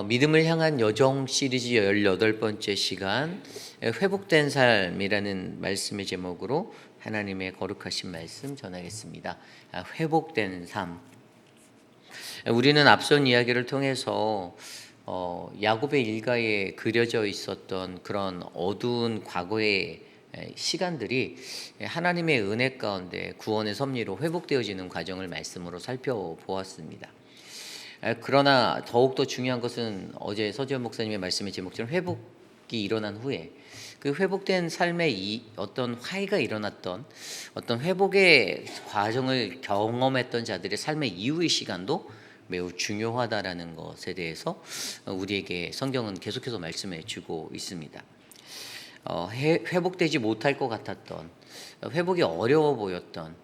믿음을 향한 여정 시리즈 18번째 시간, 회복된 삶이라는 말씀의 제목으로 하나님의 거룩하신 말씀 전하겠습니다. 회복된 삶. 우리는 앞선 이야기를 통해서 야곱의 일가에 그려져 있었던 그런 어두운 과거의 시간들이 하나님의 은혜 가운데 구원의 섭리로 회복되어지는 과정을 말씀으로 살펴보았습니다. 그러나 더욱더 중요한 것은 어제 서지현 목사님의 말씀의 제목처럼 회복이 일어난 후에 그 회복된 삶에 어떤 화해가 일어났던 어떤 회복의 과정을 경험했던 자들의 삶의 이후의 시간도 매우 중요하다라는 것에 대해서 우리에게 성경은 계속해서 말씀해 주고 있습니다. 회복되지 못할 것 같았던, 회복이 어려워 보였던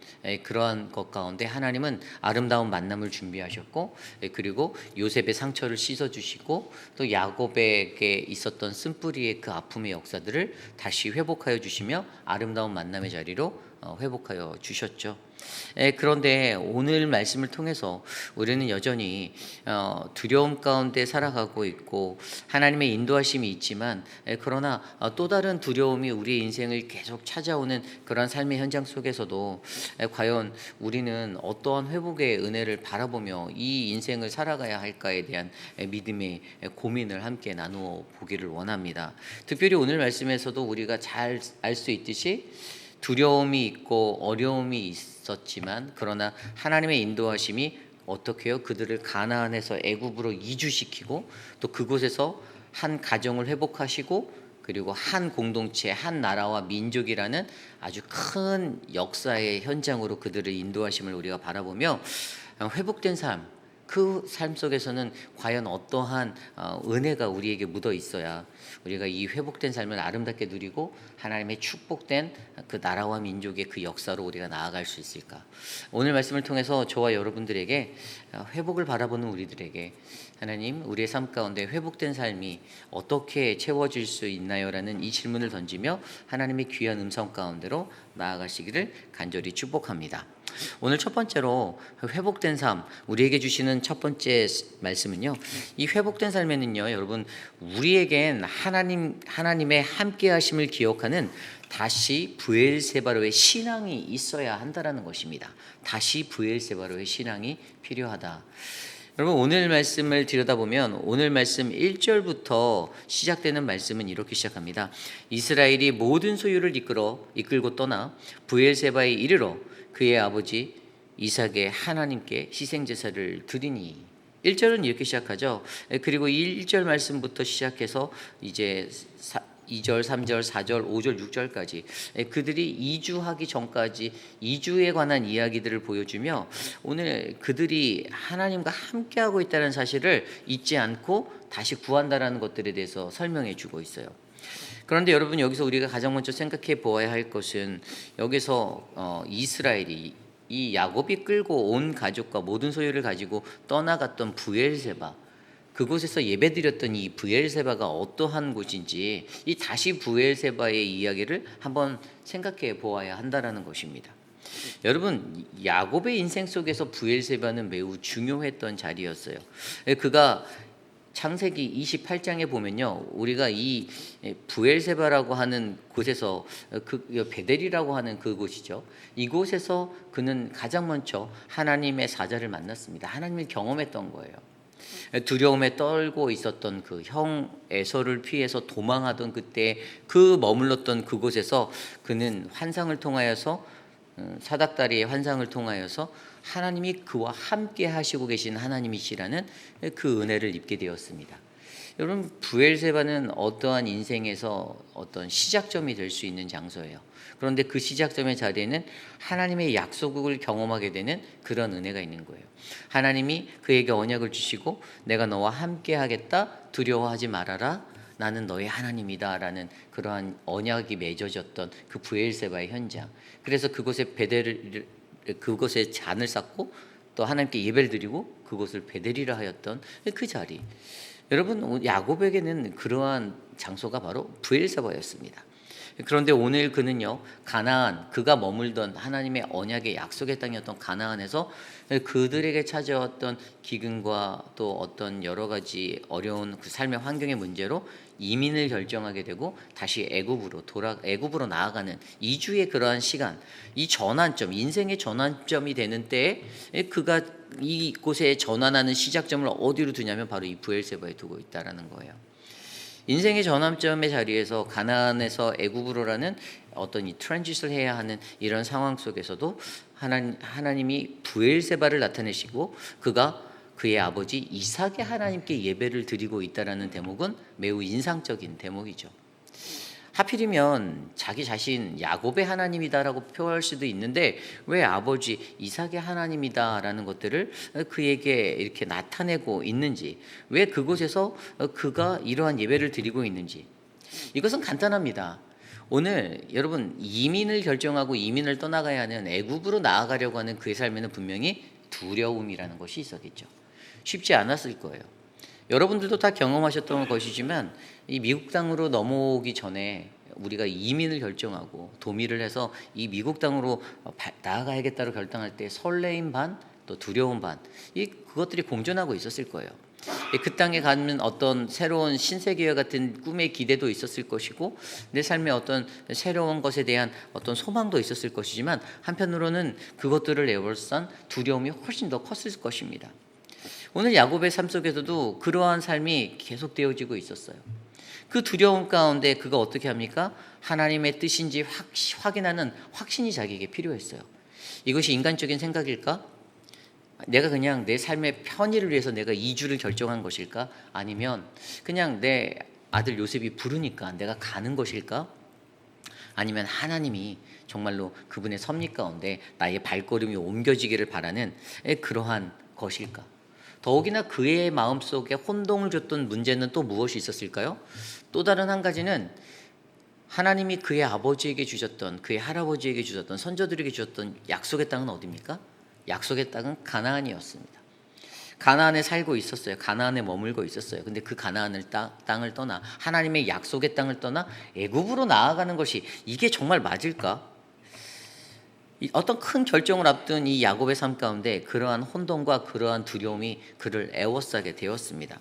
그러한 것 가운데 하나님은 아름다운 만남을 준비하셨고, 그리고 요셉의 상처를 씻어주시고, 또 야곱에게 있었던 쓴뿌리의 그 아픔의 역사들을 다시 회복하여 주시며 아름다운 만남의 자리로 회복하여 주셨죠. 그런데 오늘 말씀을 통해서 우리는 여전히 두려움 가운데 살아가고 있고 하나님의 인도하심이 있지만, 그러나 또 다른 두려움이 우리의 인생을 계속 찾아오는 그러한 삶의 현장 속에서도 과연 우리는 어떠한 회복의 은혜를 바라보며 이 인생을 살아가야 할까에 대한 믿음의 고민을 함께 나누어 보기를 원합니다. 특별히 오늘 말씀에서도 우리가 잘 알 수 있듯이 두려움이 있고 어려움이 있었지만, 그러나 하나님의 인도하심이 어떻게 해요? 그들을 가나안에서 애굽으로 이주시키고 또 그곳에서 한 가정을 회복하시고, 그리고 한 공동체, 한 나라와 민족이라는 아주 큰 역사의 현장으로 그들을 인도하심을 우리가 바라보며 회복된 삶, 그 삶 속에서는 과연 어떠한 은혜가 우리에게 묻어 있어야 우리가 이 회복된 삶을 아름답게 누리고 하나님의 축복된 그 나라와 민족의 그 역사로 우리가 나아갈 수 있을까? 오늘 말씀을 통해서 저와 여러분들에게, 회복을 바라보는 우리들에게 하나님, 우리의 삶 가운데 회복된 삶이 어떻게 채워질 수 있나요? 라는 이 질문을 던지며 하나님의 귀한 음성 가운데로 나아가시기를 간절히 축복합니다. 오늘 첫 번째로 회복된 삶, 우리에게 주시는 첫 번째 말씀은요, 이 회복된 삶에는요, 여러분, 우리에겐 하나님의 함께 하심을 기억하는 다시 브엘세바로의 신앙이 있어야 한다라는 것입니다. 다시 브엘세바로의 신앙이 필요하다. 여러분, 오늘 말씀을 들여다보면 오늘 말씀 1절부터 시작되는 말씀은 이렇게 시작합니다. 이스라엘이 모든 소유를 이끌고 떠나 브엘세바에 이르러 그의 아버지 이삭의 하나님께 희생제사를 드리니. 1절은 이렇게 시작하죠. 그리고 1절 말씀부터 시작해서 이제 2절, 3절, 4절, 5절, 6절까지 그들이 이주하기 전까지 이주에 관한 이야기들을 보여주며 오늘 그들이 하나님과 함께하고 있다는 사실을 잊지 않고 다시 구한다라는 것들에 대해서 설명해 주고 있어요. 그런데 여러분, 여기서 우리가 가장 먼저 생각해 보아야 할 것은, 여기서 이스라엘이, 이 야곱이 끌고 온 가족과 모든 소유를 가지고 떠나갔던 브엘세바, 그곳에서 예배드렸던 이 브엘세바가 어떠한 곳인지, 이 다시 브엘세바의 이야기를 한번 생각해 보아야 한다라는 것입니다. 여러분, 야곱의 인생 속에서 브엘세바는 매우 중요했던 자리였어요. 그가 창세기 28장에 보면요, 우리가 이 브엘세바라고 하는 곳에서, 그 베델이라고 하는 그곳이죠, 이곳에서 그는 가장 먼저 하나님의 사자를 만났습니다. 하나님을 경험했던 거예요. 두려움에 떨고 있었던 그 형 에서를 피해서 도망하던 그때 그 머물렀던 그곳에서 그는 환상을 통하여서, 사닥다리의 환상을 통하여서 하나님이 그와 함께 하시고 계신 하나님이시라는 그 은혜를 입게 되었습니다. 여러분, 브엘세바는 어떠한 인생에서 어떤 시작점이 될 수 있는 장소예요. 그런데 그 시작점의 자리에는 하나님의 약속을 경험하게 되는 그런 은혜가 있는 거예요. 하나님이 그에게 언약을 주시고 내가 너와 함께 하겠다, 두려워하지 말아라, 나는 너의 하나님이다 라는 그러한 언약이 맺어졌던 그 브엘세바의 현장. 그래서 그곳에 잔을 쌓고 또 하나님께 예배를 드리고 그곳을 베델이라 하였던 그 자리. 여러분, 야곱에게는 그러한 장소가 바로 브엘세바였습니다. 그런데 오늘 그는요, 가나안, 그가 머물던 하나님의 언약의 약속의 땅이었던 가나안에서 그들에게 찾아왔던 기근과 또 어떤 여러 가지 어려운 그 삶의 환경의 문제로 이민을 결정하게 되고 다시 애굽으로 나아가는 2주의 그러한 시간, 이 전환점, 인생의 전환점이 되는 때에 그가 이곳에 전환하는 시작점을 어디로 두냐면 바로 이 부엘세바에 두고 있다라는 거예요. 인생의 전환점의 자리에서 가나안에서 애굽으로라는 어떤 이 트랜짓을 해야 하는 이런 상황 속에서도 하나님이 부엘세바를 나타내시고 그가 그의 아버지 이삭의 하나님께 예배를 드리고 있다라는 대목은 매우 인상적인 대목이죠. 하필이면 자기 자신 야곱의 하나님이다라고 표현할 수도 있는데 왜 아버지 이삭의 하나님이다라는 것들을 그에게 이렇게 나타내고 있는지, 왜 그곳에서 그가 이러한 예배를 드리고 있는지, 이것은 간단합니다. 오늘 여러분 이민을 결정하고 이민을 떠나가야 하는 애굽으로 나아가려고 하는 그의 삶에는 분명히 두려움이라는 것이 있었겠죠. 쉽지 않았을 거예요. 여러분들도 다 경험하셨던 것이지만 이 미국 땅으로 넘어오기 전에 우리가 이민을 결정하고 도미를 해서 이 미국 땅으로 나아가야겠다고 결정할 때 설레임 반, 또 두려움 반, 그것들이 공존하고 있었을 거예요. 그 땅에 가면 어떤 새로운 신세계와 같은 꿈의 기대도 있었을 것이고 내 삶에 어떤 새로운 것에 대한 어떤 소망도 있었을 것이지만 한편으로는 그것들을 에워싼 두려움이 훨씬 더 컸을 것입니다. 오늘 야곱의 삶 속에서도 그러한 삶이 계속되어지고 있었어요. 그 두려움 가운데 그가 어떻게 합니까? 하나님의 뜻인지 확인하는 확신이 자기에게 필요했어요. 이것이 인간적인 생각일까? 내가 그냥 내 삶의 편의를 위해서 내가 이주를 결정한 것일까? 아니면 그냥 내 아들 요셉이 부르니까 내가 가는 것일까? 아니면 하나님이 정말로 그분의 섭리 가운데 나의 발걸음이 옮겨지기를 바라는 그러한 것일까? 더욱이나 그의 마음속에 혼동을 줬던 문제는 또 무엇이 있었을까요? 또 다른 한 가지는 하나님이 그의 아버지에게 주셨던, 그의 할아버지에게 주셨던, 선조들에게 주셨던 약속의 땅은 어디입니까? 약속의 땅은 가나안이었습니다. 가나안에 살고 있었어요. 가나안에 머물고 있었어요. 근데 그 가나안을 땅을 떠나 하나님의 약속의 땅을 떠나 애굽으로 나아가는 것이 이게 정말 맞을까? 어떤 큰 결정을 앞둔 이 야곱의 삶 가운데 그러한 혼돈과 그러한 두려움이 그를 애워싸게 되었습니다.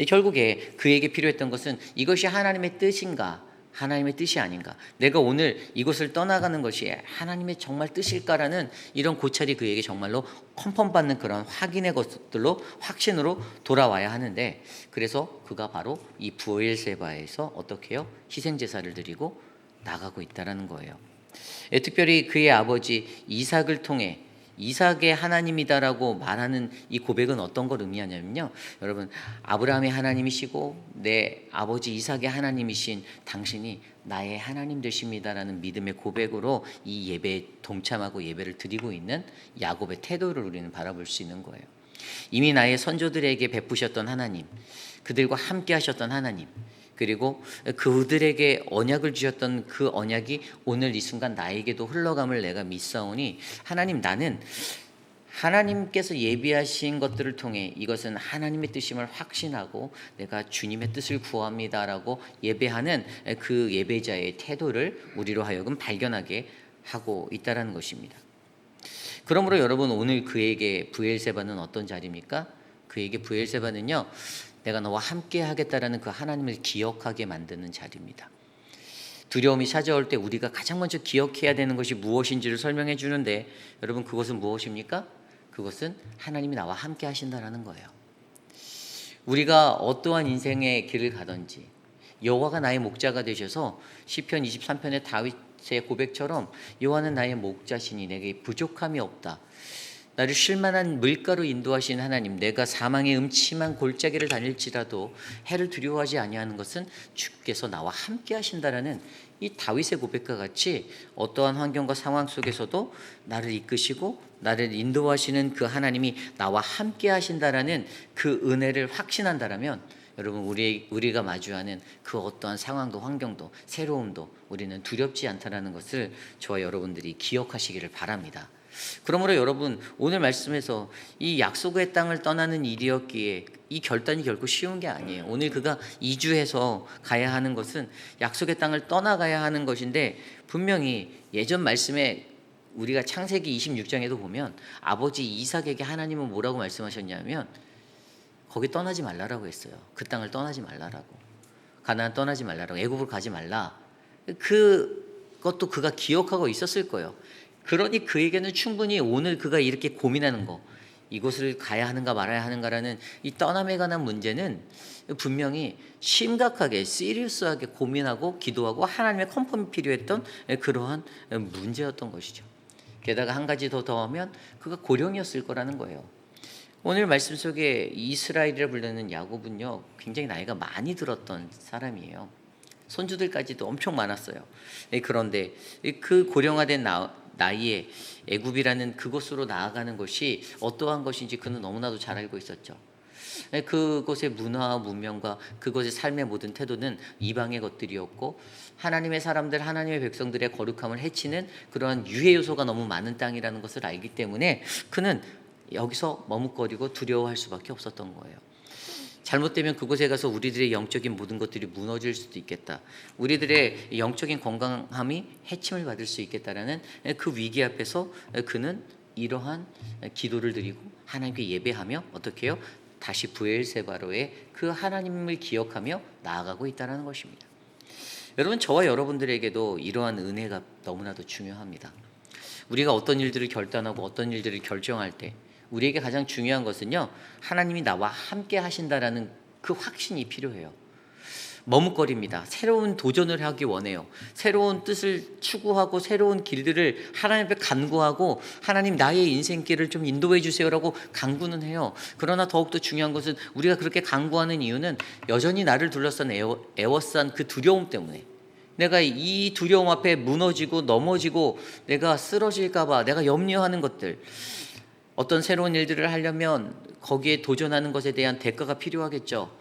결국에 그에게 필요했던 것은 이것이 하나님의 뜻인가, 하나님의 뜻이 아닌가, 내가 오늘 이곳을 떠나가는 것이 하나님의 정말 뜻일까라는 이런 고찰이 그에게 정말로 컨펌받는 그런 확인의 것들로, 확신으로 돌아와야 하는데, 그래서 그가 바로 이 부엘세바에서 어떻게 해요? 희생제사를 드리고 나가고 있다는 거예요. 특별히 그의 아버지 이삭을 통해 이삭의 하나님이다라고 말하는 이 고백은 어떤 걸 의미하냐면요, 여러분, 아브라함의 하나님이시고 내 아버지 이삭의 하나님이신 당신이 나의 하나님 되십니다라는 믿음의 고백으로 이 예배에 동참하고 예배를 드리고 있는 야곱의 태도를 우리는 바라볼 수 있는 거예요. 이미 나의 선조들에게 베푸셨던 하나님, 그들과 함께 하셨던 하나님, 그리고 그들에게 언약을 주셨던 그 언약이 오늘 이 순간 나에게도 흘러감을 내가 믿사오니, 하나님, 나는 하나님께서 예비하신 것들을 통해 이것은 하나님의 뜻임을 확신하고 내가 주님의 뜻을 구합니다라고 예배하는 그 예배자의 태도를 우리로 하여금 발견하게 하고 있다는 것입니다. 그러므로 여러분, 오늘 그에게 부엘세바는 어떤 자리입니까? 그에게 부엘세바는요, 내가 너와 함께 하겠다라는 그 하나님을 기억하게 만드는 자리입니다. 두려움이 찾아올 때 우리가 가장 먼저 기억해야 되는 것이 무엇인지를 설명해 주는데, 여러분, 그것은 무엇입니까? 그것은 하나님이 나와 함께 하신다라는 거예요. 우리가 어떠한 인생의 길을 가든지 여호와가 나의 목자가 되셔서 시편 23편의 다윗의 고백처럼 여호와는 나의 목자시니 내게 부족함이 없다, 나를 쉴만한 물가로 인도하신 하나님, 내가 사망의 음침한 골짜기를 다닐지라도 해를 두려워하지 아니하는 것은 주께서 나와 함께 하신다라는 이 다윗의 고백과 같이 어떠한 환경과 상황 속에서도 나를 이끄시고 나를 인도하시는 그 하나님이 나와 함께 하신다라는 그 은혜를 확신한다라면, 여러분, 우리가 마주하는 그 어떠한 상황도 환경도 새로움도 우리는 두렵지 않다라는 것을 저와 여러분들이 기억하시기를 바랍니다. 그러므로 여러분, 오늘 말씀에서 이 약속의 땅을 떠나는 일이었기에 이 결단이 결코 쉬운 게 아니에요. 오늘 그가 이주해서 가야 하는 것은 약속의 땅을 떠나가야 하는 것인데, 분명히 예전 말씀에 우리가 창세기 26장에도 보면 아버지 이삭에게 하나님은 뭐라고 말씀하셨냐면 거기 떠나지 말라라고 했어요. 그 땅을 떠나지 말라라고, 가나안 떠나지 말라라고, 애굽으로 가지 말라. 그것도 그가 기억하고 있었을 거예요. 그러니 그에게는 충분히 오늘 그가 이렇게 고민하는 거, 이곳을 가야 하는가 말아야 하는가라는 이 떠남에 관한 문제는 분명히 심각하게 시리어스하게 고민하고 기도하고 하나님의 컨펌이 필요했던 그러한 문제였던 것이죠. 게다가 한 가지 더 더하면 그가 고령이었을 거라는 거예요. 오늘 말씀 속에 이스라엘이라 불리는 야곱은요, 굉장히 나이가 많이 들었던 사람이에요. 손주들까지도 엄청 많았어요. 그런데 그 고령화된 나이에 애굽이라는 그곳으로 나아가는 것이 어떠한 것인지 그는 너무나도 잘 알고 있었죠. 그곳의 문화와 문명과 그곳의 삶의 모든 태도는 이방의 것들이었고, 하나님의 사람들, 하나님의 백성들의 거룩함을 해치는 그러한 유해 요소가 너무 많은 땅이라는 것을 알기 때문에 그는 여기서 머뭇거리고 두려워할 수밖에 없었던 거예요. 잘못되면 그곳에 가서 우리들의 영적인 모든 것들이 무너질 수도 있겠다, 우리들의 영적인 건강함이 해침을 받을 수 있겠다라는 그 위기 앞에서 그는 이러한 기도를 드리고 하나님께 예배하며 어떻게 해요? 다시 브엘세바로의 그 하나님을 기억하며 나아가고 있다는 것입니다. 여러분, 저와 여러분들에게도 이러한 은혜가 너무나도 중요합니다. 우리가 어떤 일들을 결단하고 어떤 일들을 결정할 때 우리에게 가장 중요한 것은요, 하나님이 나와 함께 하신다라는 그 확신이 필요해요. 머뭇거립니다. 새로운 도전을 하기 원해요. 새로운 뜻을 추구하고 새로운 길들을 하나님 앞에 간구하고, 하나님 나의 인생길을 좀 인도해 주세요라고 간구는 해요. 그러나 더욱더 중요한 것은 우리가 그렇게 간구하는 이유는 여전히 나를 둘러싼 애워싼 그 두려움 때문에, 내가 이 두려움 앞에 무너지고 넘어지고 내가 쓰러질까 봐 내가 염려하는 것들, 어떤 새로운 일들을 하려면 거기에 도전하는 것에 대한 대가가 필요하겠죠.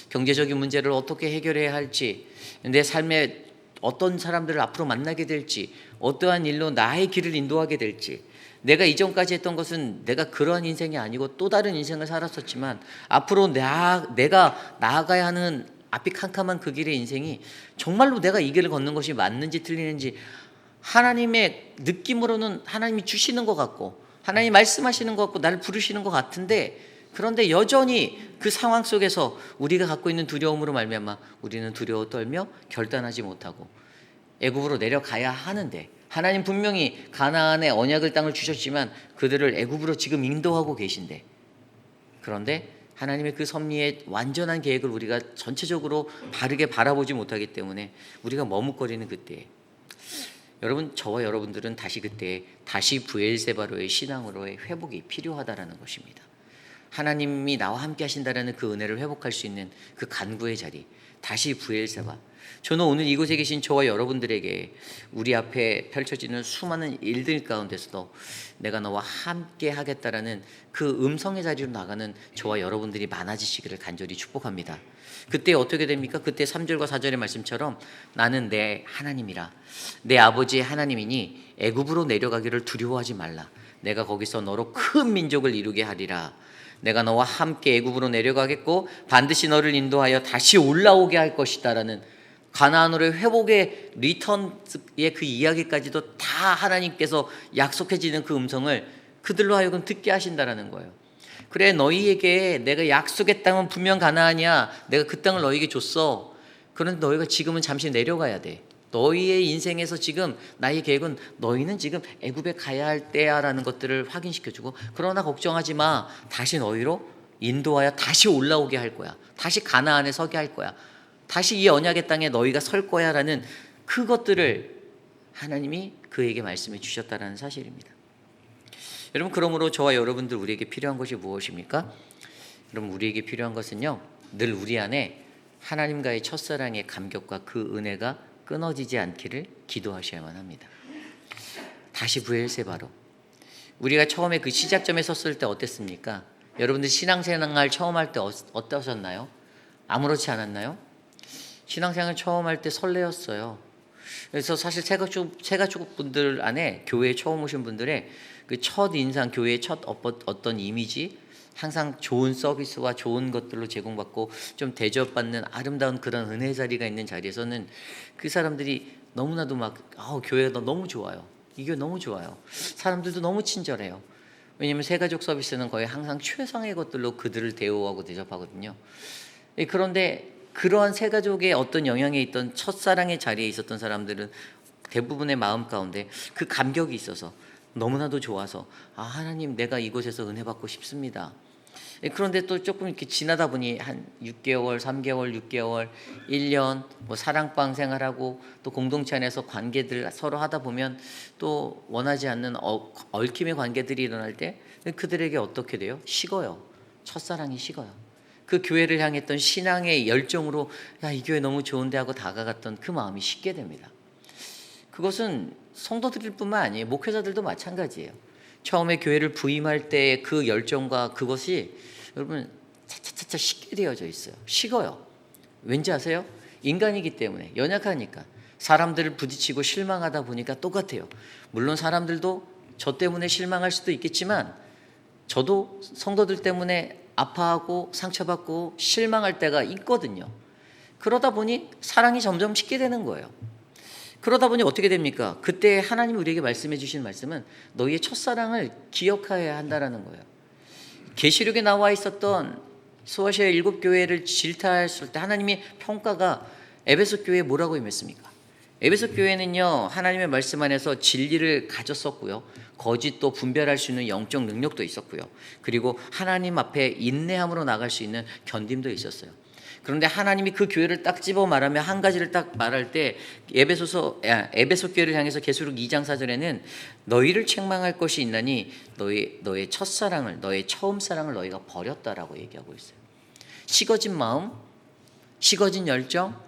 경제적인 문제를 어떻게 해결해야 할지, 내 삶에 어떤 사람들을 앞으로 만나게 될지, 어떠한 일로 나의 길을 인도하게 될지, 내가 이전까지 했던 것은 내가 그러한 인생이 아니고 또 다른 인생을 살았었지만 앞으로 내가 나아가야 하는 앞이 캄캄한 그 길의 인생이 정말로 내가 이 길을 걷는 것이 맞는지 틀리는지 하나님의 느낌으로는 하나님이 주시는 것 같고 하나님이 말씀하시는 것 같고 나를 부르시는 것 같은데, 그런데 여전히 그 상황 속에서 우리가 갖고 있는 두려움으로 말미암아 우리는 두려워 떨며 결단하지 못하고 애굽으로 내려가야 하는데, 하나님 분명히 가나안의 언약의 땅을 주셨지만 그들을 애굽으로 지금 인도하고 계신데, 그런데 하나님의 그 섭리의 완전한 계획을 우리가 전체적으로 바르게 바라보지 못하기 때문에 우리가 머뭇거리는 그때에, 여러분, 저와 여러분들은 다시 브엘세바로의 신앙으로의 회복이 필요하다라는 것입니다. 하나님이 나와 함께 하신다라는 그 은혜를 회복할 수 있는 그 간구의 자리, 다시 브엘세바. 저는 오늘 이곳에 계신 저와 여러분들에게 우리 앞에 펼쳐지는 수많은 일들 가운데서도 내가 너와 함께 하겠다라는 그 음성의 자리로 나가는 저와 여러분들이 많아지시기를 간절히 축복합니다. 그때 어떻게 됩니까? 그때 3절과 4절의 말씀처럼 나는 내 하나님이라, 내 아버지의 하나님이니 애굽으로 내려가기를 두려워하지 말라. 내가 거기서 너로 큰 민족을 이루게 하리라. 내가 너와 함께 애굽으로 내려가겠고 반드시 너를 인도하여 다시 올라오게 할 것이다라는 가나안으로의 회복의 리턴의 그 이야기까지도 다 하나님께서 약속해지는 그 음성을 그들로 하여금 듣게 하신다라는 거예요. 그래, 너희에게 내가 약속의 땅은 분명 가나안이야. 내가 그 땅을 너희에게 줬어. 그런데 너희가 지금은 잠시 내려가야 돼. 너희의 인생에서 지금 나의 계획은 너희는 지금 애굽에 가야 할 때야라는 것들을 확인시켜주고, 그러나 걱정하지 마. 다시 너희로 인도하여 다시 올라오게 할 거야. 다시 가나안에 서게 할 거야. 다시 이 언약의 땅에 너희가 설 거야라는 그것들을 하나님이 그에게 말씀해 주셨다라는 사실입니다. 여러분, 그러므로 저와 여러분들 우리에게 필요한 것이 무엇입니까? 여러분, 우리에게 필요한 것은요, 늘 우리 안에 하나님과의 첫사랑의 감격과 그 은혜가 끊어지지 않기를 기도하셔야만 합니다. 다시 브엘세바로. 우리가 처음에 그 시작점에 섰을 때 어땠습니까? 여러분들 신앙생활 처음 할 때 어떠셨나요? 아무렇지 않았나요? 신앙생활 처음 할 때 설레었어요. 그래서 사실 새가족 분들 안에 교회에 처음 오신 분들의 그 첫 인상, 교회의 첫 어떤 이미지, 항상 좋은 서비스와 좋은 것들로 제공받고 좀 대접받는 아름다운 그런 은혜 자리가 있는 자리에서는 그 사람들이 너무나도 막 교회가 너무 좋아요. 이게 너무 좋아요. 사람들도 너무 친절해요. 왜냐하면 새가족 서비스는 거의 항상 최상의 것들로 그들을 대우하고 대접하거든요. 그런데 그러한 새가족의 어떤 영향에 있던 첫사랑의 자리에 있었던 사람들은 대부분의 마음 가운데 그 감격이 있어서 너무나도 좋아서 하나님, 내가 이곳에서 은혜 받고 싶습니다. 그런데 또 조금 이렇게 지나다 보니 한 6개월, 3개월, 6개월, 1년 뭐 사랑방 생활하고 또 공동체 안에서 관계들 서로 하다 보면 또 원하지 않는 얽힘의 관계들이 일어날 때 그들에게 어떻게 돼요? 식어요. 첫사랑이 식어요. 그 교회를 향했던 신앙의 열정으로 이 교회 너무 좋은데 하고 다가갔던 그 마음이 식게 됩니다. 그것은 성도들 뿐만 아니에요. 목회자들도 마찬가지예요. 처음에 교회를 부임할 때 그 열정과 그것이 여러분 차차차차 식게 되어져 있어요. 식어요. 왠지 아세요? 인간이기 때문에, 연약하니까 사람들을 부딪히고 실망하다 보니까 똑같아요. 물론 사람들도 저 때문에 실망할 수도 있겠지만 저도 성도들 때문에 아파하고 상처받고 실망할 때가 있거든요. 그러다 보니 사랑이 점점 식게 되는 거예요. 그러다 보니 어떻게 됩니까? 그때 하나님이 우리에게 말씀해 주신 말씀은 너희의 첫사랑을 기억하여야 한다라는 거예요. 계시록에 나와 있었던 소아시아 7교회를 질타했을 때 하나님이 평가가 에베소 교회에 뭐라고 임했습니까? 에베소 교회는요, 하나님의 말씀 안에서 진리를 가졌었고요, 거짓도 분별할 수 있는 영적 능력도 있었고요, 그리고 하나님 앞에 인내함으로 나갈 수 있는 견딤도 있었어요. 그런데 하나님이 그 교회를 딱 집어 말하며 한 가지를 딱 말할 때 에베소 교회를 향해서 계시록 2장 4절에는 너희를 책망할 것이 있나니 너의 첫사랑을, 너의 처음 사랑을 너희가 버렸다라고 얘기하고 있어요. 식어진 마음, 식어진 열정,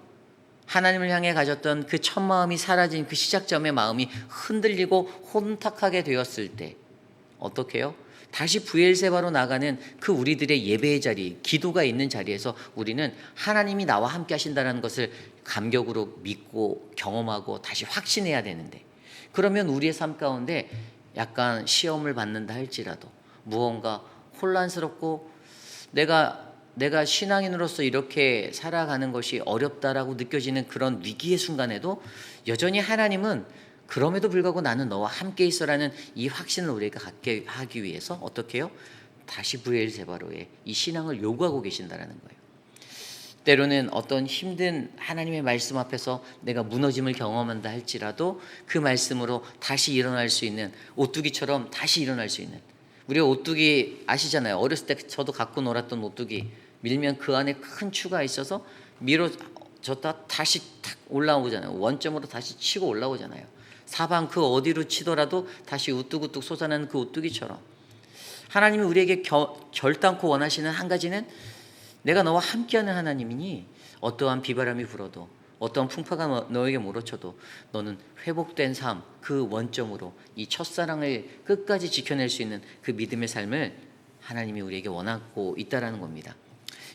하나님을 향해 가졌던 그 첫 마음이 사라진 그 시작점의 마음이 흔들리고 혼탁하게 되었을 때 어떻게 해요? 다시 브엘세바로 나가는 그 우리들의 예배의 자리, 기도가 있는 자리에서 우리는 하나님이 나와 함께 하신다는 것을 감격으로 믿고 경험하고 다시 확신해야 되는데, 그러면 우리의 삶 가운데 약간 시험을 받는다 할지라도 무언가 혼란스럽고 내가 신앙인으로서 이렇게 살아가는 것이 어렵다라고 느껴지는 그런 위기의 순간에도 여전히 하나님은 그럼에도 불구하고 나는 너와 함께 있어라는 이 확신을 우리가 갖게 하기 위해서 어떻게 해요? 다시 브엘세바로의 이 신앙을 요구하고 계신다라는 거예요. 때로는 어떤 힘든 하나님의 말씀 앞에서 내가 무너짐을 경험한다 할지라도 그 말씀으로 다시 일어날 수 있는, 오뚜기처럼 다시 일어날 수 있는, 우리가 오뚜기 아시잖아요. 어렸을 때 저도 갖고 놀았던 오뚜기, 밀면 그 안에 큰 추가 있어서 밀어졌다 다시 탁 올라오잖아요. 원점으로 다시 치고 올라오잖아요. 사방 그 어디로 치더라도 다시 우뚝우뚝 솟아나는 그 오뚜기처럼 하나님이 우리에게 결단코 원하시는 한 가지는 내가 너와 함께하는 하나님이니 어떠한 비바람이 불어도 어떠한 풍파가 너에게 몰아쳐도 너는 회복된 삶, 그 원점으로 이 첫사랑을 끝까지 지켜낼 수 있는 그 믿음의 삶을 하나님이 우리에게 원하고 있다라는 겁니다.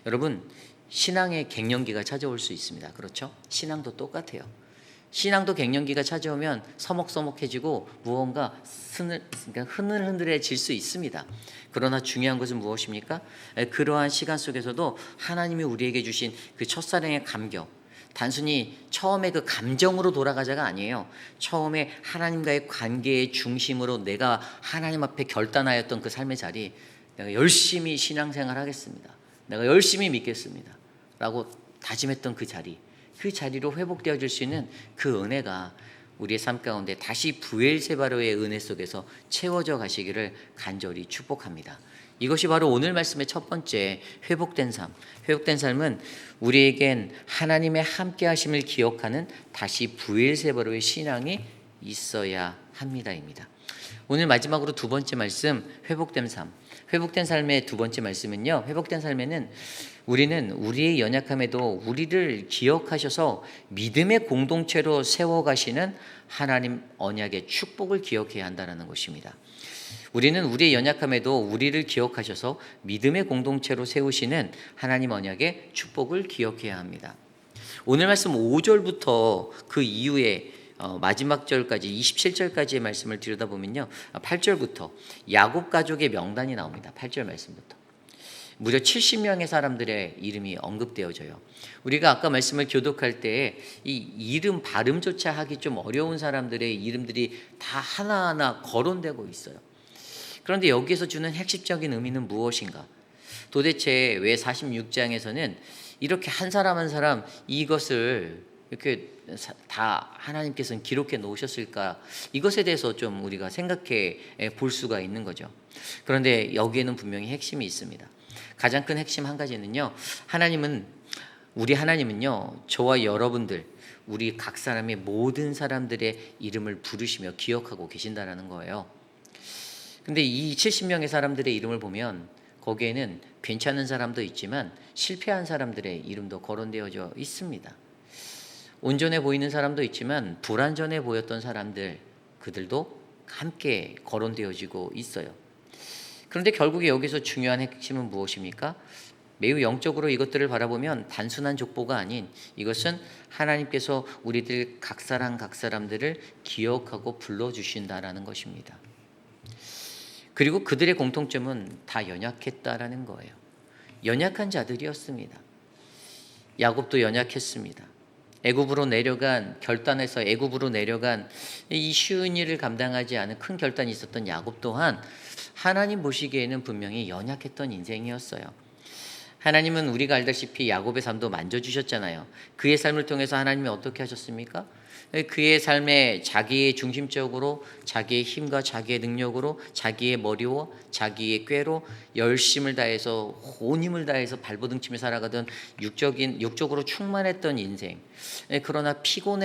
여러분, 신앙의 갱년기가 찾아올 수 있습니다. 그렇죠? 신앙도 똑같아요. 신앙도 갱년기가 찾아오면 서먹서먹해지고 무언가 흔들흔들해질 수 있습니다. 그러나 중요한 것은 무엇입니까? 그러한 시간 속에서도 하나님이 우리에게 주신 그 첫사랑의 감격, 단순히 처음에 그 감정으로 돌아가자가 아니에요. 처음에 하나님과의 관계의 중심으로 내가 하나님 앞에 결단하였던 그 삶의 자리, 내가 열심히 신앙생활 하겠습니다, 내가 열심히 믿겠습니다 라고 다짐했던 그 자리로 회복되어질 수 있는 그 은혜가 우리의 삶 가운데 다시 브엘세바로의 은혜 속에서 채워져 가시기를 간절히 축복합니다. 이것이 바로 오늘 말씀의 첫 번째 회복된 삶. 회복된 삶은 우리에겐 하나님의 함께 하심을 기억하는 다시 브엘세바로의 신앙이 있어야 합니다입니다. 오늘 마지막으로 두 번째 말씀, 회복된 삶. 회복된 삶의 두 번째 말씀은요, 회복된 삶에는 우리는 우리의 연약함에도 우리를 기억하셔서 믿음의 공동체로 세워가시는 하나님 언약의 축복을 기억해야 한다는 것입니다. 우리는 우리의 연약함에도 우리를 기억하셔서 믿음의 공동체로 세우시는 하나님 언약의 축복을 기억해야 합니다. 오늘 말씀 5절부터 그 이후에 마지막 절까지 27절까지의 말씀을 들여다보면요. 8절부터 야곱 가족의 명단이 나옵니다. 8절 말씀부터. 무려 70명의 사람들의 이름이 언급되어져요. 우리가 아까 말씀을 교독할 때 이 이름 발음조차 하기 좀 어려운 사람들의 이름들이 다 하나하나 거론되고 있어요. 그런데 여기에서 주는 핵심적인 의미는 무엇인가? 도대체 왜 46장에서는 이렇게 한 사람 한 사람 이것을 이렇게 다 하나님께서는 기록해 놓으셨을까? 이것에 대해서 좀 우리가 생각해 볼 수가 있는 거죠. 그런데 여기에는 분명히 핵심이 있습니다. 가장 큰 핵심 한 가지는요. 우리 하나님은요. 저와 여러분들, 우리 각 사람의 모든 사람들의 이름을 부르시며 기억하고 계신다라는 거예요. 근데 이 70명의 사람들의 이름을 보면 거기에는 괜찮은 사람도 있지만 실패한 사람들의 이름도 거론되어져 있습니다. 온전해 보이는 사람도 있지만 불완전해 보였던 사람들, 그들도 함께 거론되어지고 있어요. 그런데 결국에 여기서 중요한 핵심은 무엇입니까? 매우 영적으로 이것들을 바라보면 단순한 족보가 아닌 이것은 하나님께서 우리들 각 사람들을 기억하고 불러주신다라는 것입니다. 그리고 그들의 공통점은 다 연약했다라는 거예요. 연약한 자들이었습니다. 야곱도 연약했습니다. 결단해서 애굽으로 내려간 이 쉬운 일을 감당하지 않은 큰 결단이 있었던 야곱 또한 하나님 보시기에는 분명히 연약했던 인생이었어요. 하나님은 우리가 알다시피 야곱의 삶도 만져주셨잖아요. 그의 삶을 통해서 하나님이 어떻게 하셨습니까? 그의 삶에 자기의 중심적으로 자기의 힘과 자기의 능력으로 자기의 머리와 자기의 꾀로 열심을 다해서 온 힘을 다해서 발버둥치며 살아가던 육적으로 충만했던 인생. 그러나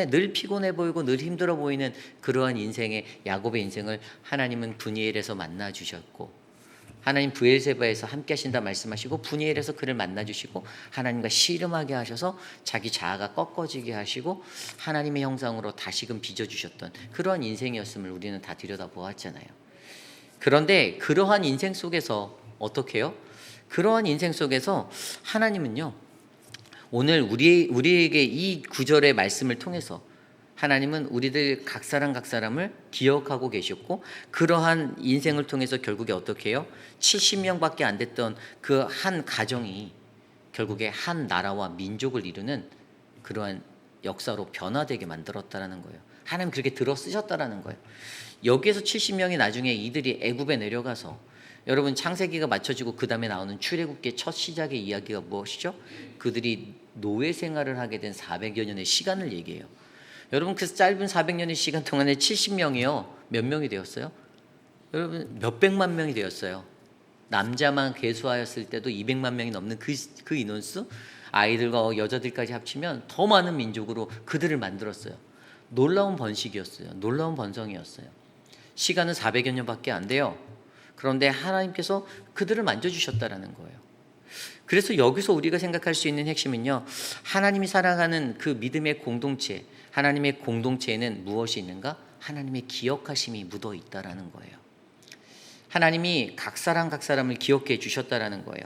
늘 피곤해 보이고 늘 힘들어 보이는 그러한 인생의 야곱의 인생을 하나님은 브니엘에서 만나 주셨고, 하나님 브엘세바에서 함께 하신다 말씀하시고 브니엘에서 그를 만나주시고 하나님과 씨름하게 하셔서 자기 자아가 꺾어지게 하시고 하나님의 형상으로 다시금 빚어주셨던 그러한 인생이었음을 우리는 다 들여다보았잖아요. 그런데 그러한 인생 속에서 어떻게 해요? 그러한 인생 속에서 하나님은요, 오늘 우리에게 이 구절의 말씀을 통해서 하나님은 우리들 각 사람을 기억하고 계셨고, 그러한 인생을 통해서 결국에 어떻게 해요? 70명밖에 안 됐던 그 한 가정이 결국에 한 나라와 민족을 이루는 그러한 역사로 변화되게 만들었다라는 거예요. 하나님 그렇게 들어 쓰셨다라는 거예요. 여기에서 70명이 나중에 이들이 애굽에 내려가서, 여러분 창세기가 맞춰지고 그 다음에 나오는 출애굽기의 첫 시작의 이야기가 무엇이죠? 그들이 노예 생활을 하게 된 400여 년의 시간을 얘기해요. 여러분 그 짧은 400년의 시간 동안에 70명이요. 몇 명이 되었어요? 여러분 몇백만 명이 되었어요. 남자만 계수하였을 때도 200만 명이 넘는 그 인원수, 아이들과 여자들까지 합치면 더 많은 민족으로 그들을 만들었어요. 놀라운 번식이었어요. 놀라운 번성이었어요. 시간은 400여 년밖에 안 돼요. 그런데 하나님께서 그들을 만져주셨다라는 거예요. 그래서 여기서 우리가 생각할 수 있는 핵심은요, 하나님이 살아가는 그 믿음의 공동체, 하나님의 공동체에는 무엇이 있는가? 하나님의 기억하심이 묻어 있다라는 거예요. 하나님이 각 사람을 기억해 주셨다라는 거예요.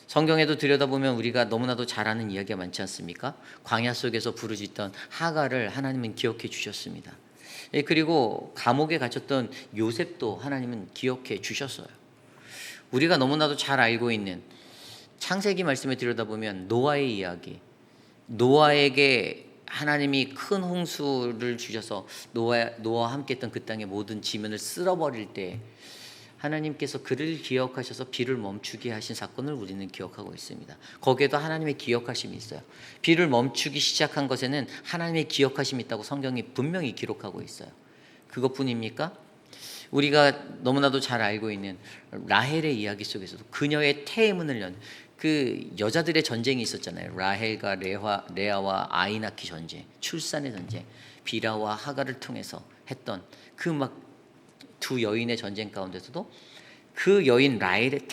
성경에도 들여다보면 우리가 너무나도 잘 아는 이야기가 많지 않습니까? 광야 속에서 부르짖던 하갈을 하나님은 기억해 주셨습니다. 그리고 감옥에 갇혔던 요셉도 하나님은 기억해 주셨어요. 우리가 너무나도 잘 알고 있는 창세기 말씀에 들여다보면 노아의 이야기, 노아에게 하나님이 큰 홍수를 주셔서 노아와 함께 했던 그 땅의 모든 지면을 쓸어버릴 때 하나님께서 그를 기억하셔서 비를 멈추게 하신 사건을 우리는 기억하고 있습니다. 거기에도 하나님의 기억하심이 있어요. 비를 멈추기 시작한 것에는 하나님의 기억하심이 있다고 성경이 분명히 기록하고 있어요. 그것뿐입니까? 우리가 너무나도 잘 알고 있는 라헬의 이야기 속에서도 그녀의 태문을 연 그 여자들의 전쟁이 있었잖아요. 라헬과 레아와 아이 낳기 전쟁, 출산의 전쟁, 비라와 하갈을 통해서 했던 그 막 두 여인의 전쟁 가운데서도 그 여인 라헬의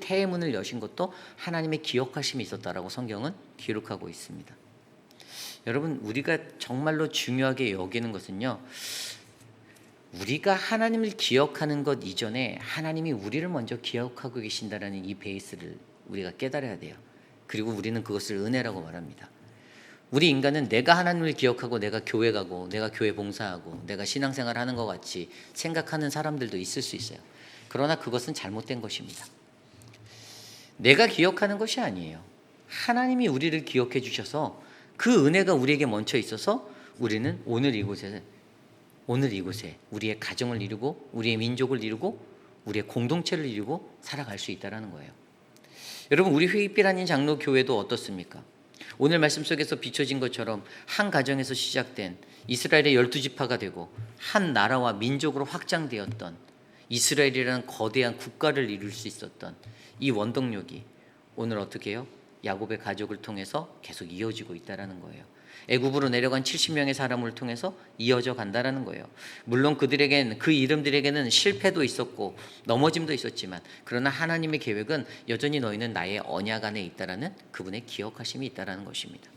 태의 문을 여신 것도 하나님의 기억하심이 있었다라고 성경은 기록하고 있습니다. 여러분, 우리가 정말로 중요하게 여기는 것은요, 우리가 하나님을 기억하는 것 이전에 하나님이 우리를 먼저 기억하고 계신다라는 이 베이스를 우리가 깨달아야 돼요. 그리고 우리는 그것을 은혜라고 말합니다. 우리 인간은 내가 하나님을 기억하고 내가 교회 가고 내가 교회 봉사하고 내가 신앙생활 하는 것 같이 생각하는 사람들도 있을 수 있어요. 그러나 그것은 잘못된 것입니다. 내가 기억하는 것이 아니에요. 하나님이 우리를 기억해 주셔서 그 은혜가 우리에게 멈춰 있어서 우리는 오늘 이곳에 우리의 가정을 이루고 우리의 민족을 이루고 우리의 공동체를 이루고 살아갈 수 있다는 거예요. 여러분, 우리 회의빛 아닌 장로교회도 어떻습니까? 오늘 말씀 속에서 비춰진 것처럼 한 가정에서 시작된 이스라엘의 12지파가 되고 한 나라와 민족으로 확장되었던 이스라엘이라는 거대한 국가를 이룰 수 있었던 이 원동력이 오늘 어떻게 해요? 야곱의 가족을 통해서 계속 이어지고 있다는 거예요. 애굽으로 내려간 70명의 사람을 통해서 이어져 간다는 거예요. 물론 그 이름들에게는 실패도 있었고 넘어짐도 있었지만 그러나 하나님의 계획은 여전히 너희는 나의 언약 안에 있다라는 그분의 기억하심이 있다는 것입니다.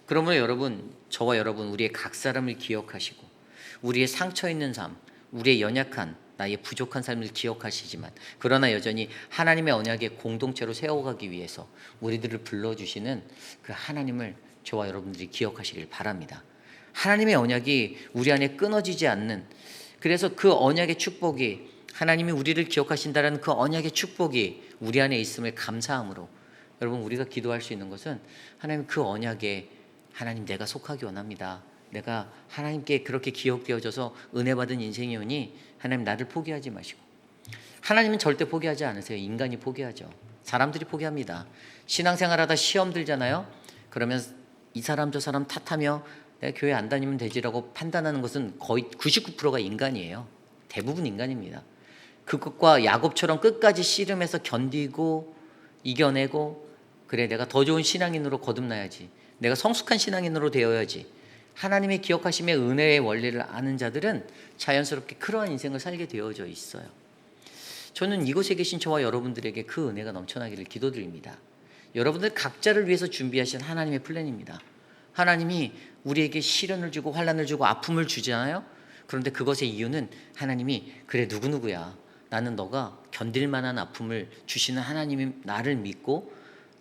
그러므로 여러분, 저와 여러분 우리의 각 사람을 기억하시고 우리의 상처 있는 삶, 우리의 연약한 나의 부족한 삶을 기억하시지만 그러나 여전히 하나님의 언약의 공동체로 세워가기 위해서 우리들을 불러주시는 그 하나님을 저와 여러분들이 기억하시길 바랍니다. 하나님의 언약이 우리 안에 끊어지지 않는, 그래서 그 언약의 축복이, 하나님이 우리를 기억하신다는 그 언약의 축복이 우리 안에 있음을 감사함으로 여러분, 우리가 기도할 수 있는 것은 하나님, 그 언약에 하나님 내가 속하기 원합니다. 내가 하나님께 그렇게 기억되어져서 은혜 받은 인생이오니 하나님 나를 포기하지 마시고. 하나님은 절대 포기하지 않으세요. 인간이 포기하죠. 사람들이 포기합니다. 신앙생활하다 시험 들잖아요. 그러면 이 사람 저 사람 탓하며 내가 교회 안 다니면 되지라고 판단하는 것은 거의 99%가 인간이에요. 대부분 인간입니다. 그것과 야곱처럼 끝까지 씨름해서 견디고 이겨내고, 그래 내가 더 좋은 신앙인으로 거듭나야지, 내가 성숙한 신앙인으로 되어야지, 하나님의 기억하심의 은혜의 원리를 아는 자들은 자연스럽게 그러한 인생을 살게 되어져 있어요. 저는 이곳에 계신 저와 여러분들에게 그 은혜가 넘쳐나기를 기도드립니다. 여러분들 각자를 위해서 준비하신 하나님의 플랜입니다. 하나님이 우리에게 시련을 주고 환난을 주고 아픔을 주잖아요. 그런데 그것의 이유는 하나님이 그래 누구누구야, 나는 너가 견딜 만한 아픔을 주시는 하나님이 나를 믿고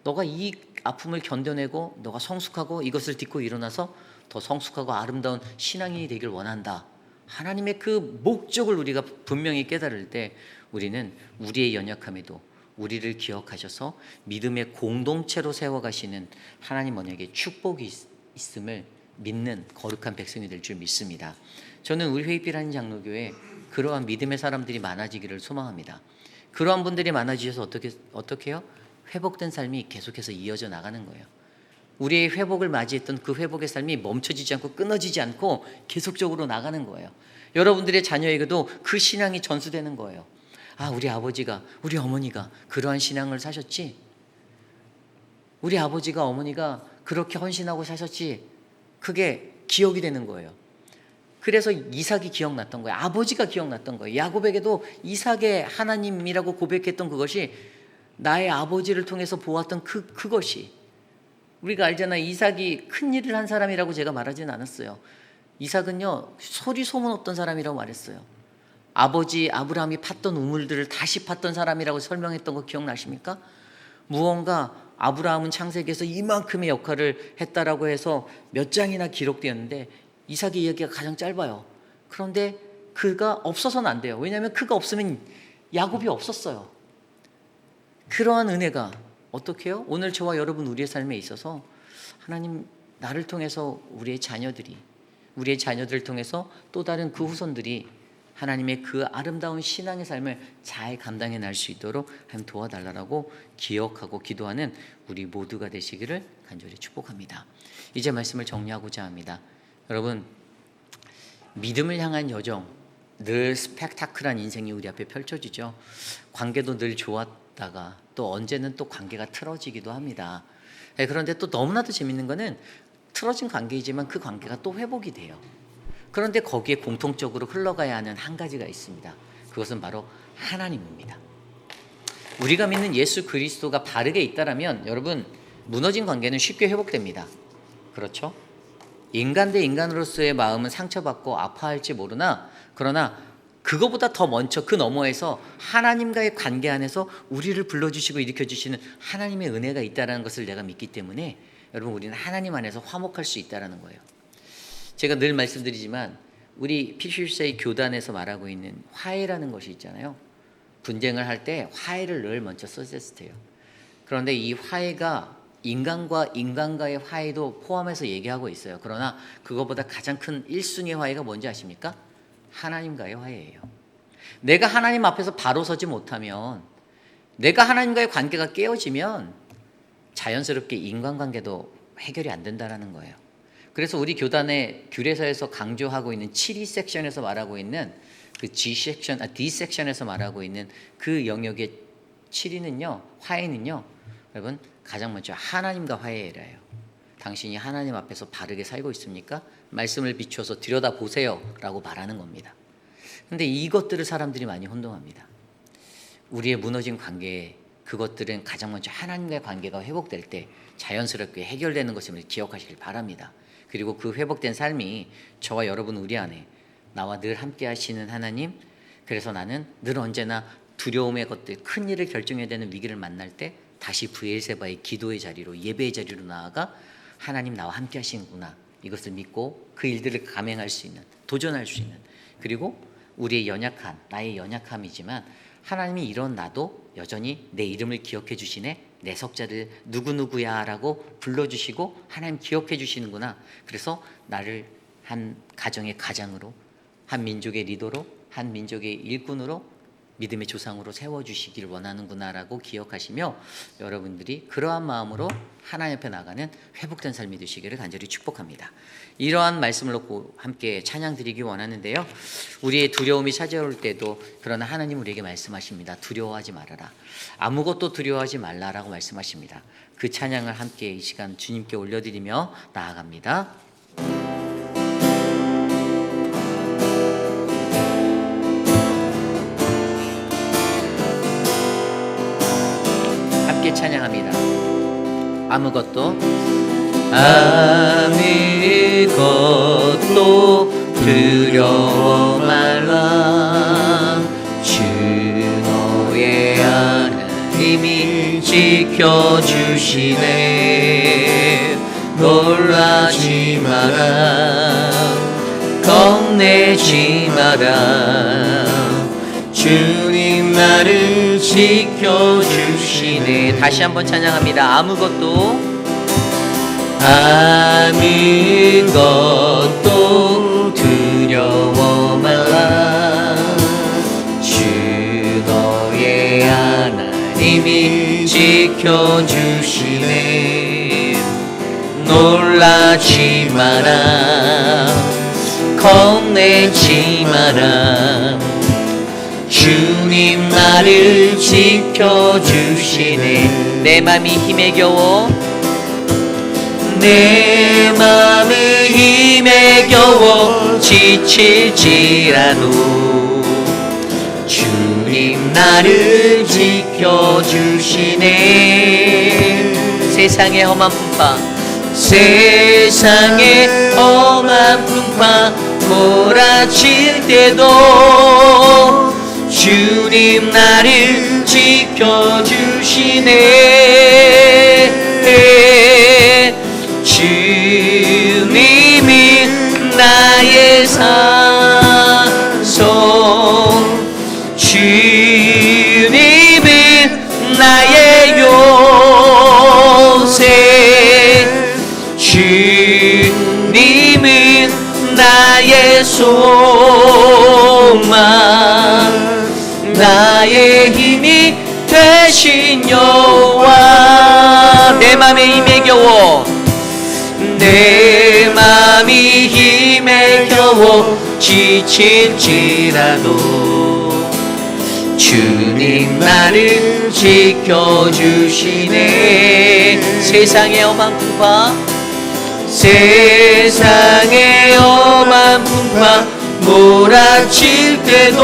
너가 이 아픔을 견뎌내고 너가 성숙하고 이것을 딛고 일어나서 더 성숙하고 아름다운 신앙인이 되길 원한다. 하나님의 그 목적을 우리가 분명히 깨달을 때 우리는 우리의 연약함에도 우리를 기억하셔서 믿음의 공동체로 세워가시는 하나님 언약의 축복이 있음을 믿는 거룩한 백성이 될 줄 믿습니다. 저는 우리 회의빛 아닌 장로교회 그러한 믿음의 사람들이 많아지기를 소망합니다. 그러한 분들이 많아지셔서 어떻게 해요? 회복된 삶이 계속해서 이어져 나가는 거예요. 우리의 회복을 맞이했던 그 회복의 삶이 멈춰지지 않고 끊어지지 않고 계속적으로 나가는 거예요. 여러분들의 자녀에게도 그 신앙이 전수되는 거예요. 아, 우리 아버지가, 우리 어머니가 그러한 신앙을 사셨지, 우리 아버지가 어머니가 그렇게 헌신하고 사셨지, 그게 기억이 되는 거예요. 그래서 이삭이 기억났던 거예요. 아버지가 기억났던 거예요. 야곱에게도 이삭의 하나님이라고 고백했던 그것이 나의 아버지를 통해서 보았던 그것이, 우리가 알잖아요. 이삭이 큰 일을 한 사람이라고 제가 말하지는 않았어요. 이삭은요, 소리 소문 없던 사람이라고 말했어요. 아버지 아브라함이 팠던 우물들을 다시 팠던 사람이라고 설명했던 거 기억나십니까? 무언가 아브라함은 창세기에서 이만큼의 역할을 했다라고 해서 몇 장이나 기록되었는데 이삭의 이야기가 가장 짧아요. 그런데 그가 없어서는 안 돼요. 왜냐하면 그가 없으면 야곱이 없었어요. 그러한 은혜가 어떻게 해요? 오늘 저와 여러분 우리의 삶에 있어서 하나님, 나를 통해서 우리의 자녀들을 통해서 또 다른 그 후손들이 하나님의 그 아름다운 신앙의 삶을 잘 감당해 날 수 있도록 하나님 도와달라고 기억하고 기도하는 우리 모두가 되시기를 간절히 축복합니다. 이제 말씀을 정리하고자 합니다. 여러분, 믿음을 향한 여정, 늘 스펙타클한 인생이 우리 앞에 펼쳐지죠. 관계도 늘 좋았다가 또 언제는 또 관계가 틀어지기도 합니다. 그런데 또 너무나도 재밌는 거는 틀어진 관계이지만 그 관계가 또 회복이 돼요. 그런데 거기에 공통적으로 흘러가야 하는 한 가지가 있습니다. 그것은 바로 하나님입니다. 우리가 믿는 예수 그리스도가 바르게 있다라면 여러분, 무너진 관계는 쉽게 회복됩니다. 그렇죠? 인간 대 인간으로서의 마음은 상처받고 아파할지 모르나, 그러나 그거보다 더 먼저 그 너머에서 하나님과의 관계 안에서 우리를 불러주시고 일으켜주시는 하나님의 은혜가 있다는 것을 내가 믿기 때문에 여러분 우리는 하나님 안에서 화목할 수 있다는 거예요. 제가 늘 말씀드리지만 우리 필실세의 교단에서 말하고 있는 화해라는 것이 있잖아요. 분쟁을 할 때 화해를 늘 먼저 서제스트해요. 그런데 이 화해가 인간과 인간과의 화해도 포함해서 얘기하고 있어요. 그러나 그것보다 가장 큰 1순위의 화해가 뭔지 아십니까? 하나님과의 화해예요. 내가 하나님 앞에서 바로 서지 못하면, 내가 하나님과의 관계가 깨어지면 자연스럽게 인간관계도 해결이 안 된다는 거예요. 그래서 우리 교단의 규례서에서 강조하고 있는 7.2 섹션에서 말하고 있는 그 D 섹션에서 말하고 있는 그 영역의 7.2는요, 화해는요, 여러분 가장 먼저 하나님과 화해해라요. 당신이 하나님 앞에서 바르게 살고 있습니까? 말씀을 비추어서 들여다보세요 라고 말하는 겁니다. 그런데 이것들을 사람들이 많이 혼동합니다. 우리의 무너진 관계에 그것들은 가장 먼저 하나님과의 관계가 회복될 때 자연스럽게 해결되는 것임을 기억하시길 바랍니다. 그리고 그 회복된 삶이 저와 여러분 우리 안에 나와 늘 함께 하시는 하나님, 그래서 나는 늘 언제나 두려움의 것들, 큰 일을 결정해야 되는 위기를 만날 때 다시 브엘세바의 기도의 자리로, 예배의 자리로 나아가 하나님 나와 함께 하시는구나, 이것을 믿고 그 일들을 감행할 수 있는, 도전할 수 있는, 그리고 우리의 연약한, 나의 연약함이지만 하나님이 이런 나도 여전히 내 이름을 기억해 주시네, 내 석자를 누구누구야 라고 불러주시고 하나님 기억해 주시는구나, 그래서 나를 한 가정의 가장으로, 한 민족의 리더로, 한 민족의 일꾼으로, 믿음의 조상으로 세워주시길 원하는구나 라고 기억하시며 여러분들이 그러한 마음으로 하나님 앞에 나가는 회복된 삶이 되시기를 간절히 축복합니다. 이러한 말씀을 놓고 함께 찬양 드리기 원하는데요, 우리의 두려움이 찾아올 때도 그러나 하나님 우리에게 말씀하십니다. 두려워하지 말아라, 아무것도 두려워하지 말라라고 말씀하십니다. 그 찬양을 함께 이 시간 주님께 올려드리며 나아갑니다. 함께 찬양합니다. 아무것도 두려워 말라. 주 너의 하나님이 지켜주시네. 놀라지 마라, 겁내지 마라. 주님 나를 지켜주시네. 다시 한번 찬양합니다. 아무것도 두려워 말라. 주 너의 하나님이 지켜주시네. 놀라지 마라, 겁내지 마라. 주님 나를 지켜주시네. 내 맘이 힘에 겨워, 내 맘이 힘에 겨워 지칠지라도 주님 나를 지켜주시네. 세상의 험한 풍파, 세상의 험한 풍파 몰아칠 때도 주님 나를 지켜주시네. 주님이 나의 산성, 주님이 나의 요새, 주님이 나의 소망, 나의 힘이 되신 여호와. 내 맘에 힘에 겨워, 내 맘이 힘에 겨워 지칠지라도 주님 나를 지켜주시네. 세상의 험한 풍파, 세상의 험한 풍파 몰아칠 때도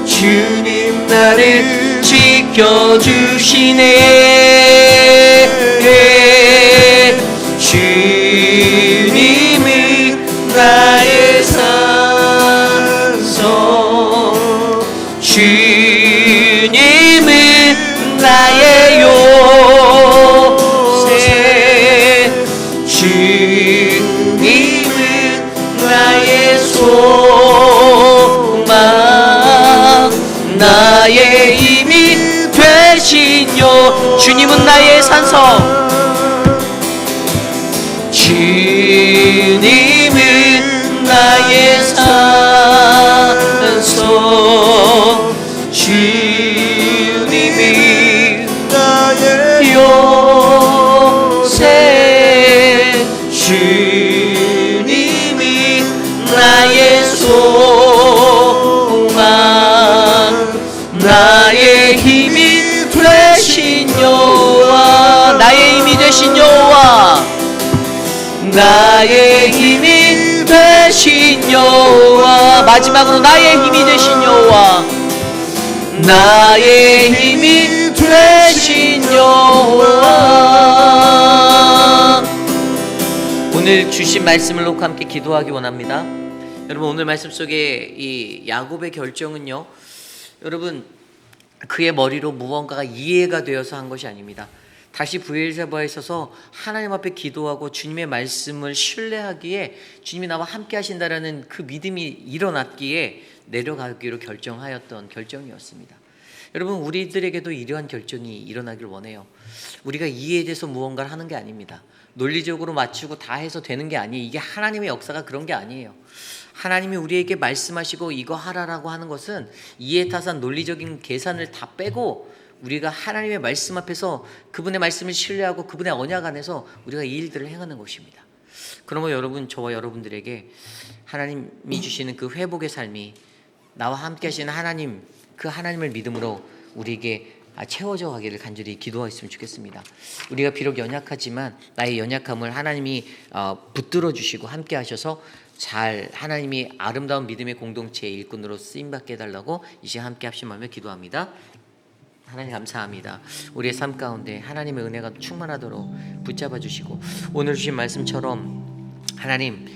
주님 나를 지켜주시네. 주님이 나의 산성, 주님은 나의 산소, 주님이 나의 요새, 주님이 나의 소망, 나의 힘이 되신 여호와, 나의 힘이 되신 여호와, 나의 힘이 되신 여호와. 마지막으로 나의 힘이 되신 여호와, 나의 힘이 되신 여호와. 오늘 주신 말씀을 놓고 함께 기도하기 원합니다. 여러분, 오늘 말씀 속에 이 야곱의 결정은요, 여러분, 그의 머리로 무언가가 이해가 되어서 한 것이 아닙니다. 다시 브엘세바에 있어서 하나님 앞에 기도하고 주님의 말씀을 신뢰하기에, 주님이 나와 함께 하신다라는 그 믿음이 일어났기에 내려가기로 결정하였던 결정이었습니다. 여러분, 우리들에게도 이러한 결정이 일어나길 원해요. 우리가 이해에 대해서 무언가를 하는 게 아닙니다. 논리적으로 맞추고 다 해서 되는 게 아니에요. 이게 하나님의 역사가 그런 게 아니에요. 하나님이 우리에게 말씀하시고 이거 하라라고 하는 것은 이해타산 논리적인 계산을 다 빼고 우리가 하나님의 말씀 앞에서 그분의 말씀을 신뢰하고 그분의 언약 안에서 우리가 이 일들을 행하는 것입니다. 그러면 여러분, 저와 여러분들에게 하나님이 주시는 그 회복의 삶이, 나와 함께 하시는 하나님, 그 하나님을 믿음으로 우리에게 채워져 가기를 간절히 기도하였으면 좋겠습니다. 우리가 비록 연약하지만 나의 연약함을 하나님이 붙들어 주시고 함께 하셔서 잘 하나님이 아름다운 믿음의 공동체의 일꾼으로 쓰임받게 해달라고 이 시간 함께 합심하며 기도합니다. 하나님 감사합니다. 우리의 삶 가운데 하나님의 은혜가 충만하도록 붙잡아 주시고, 오늘 주신 말씀처럼 하나님,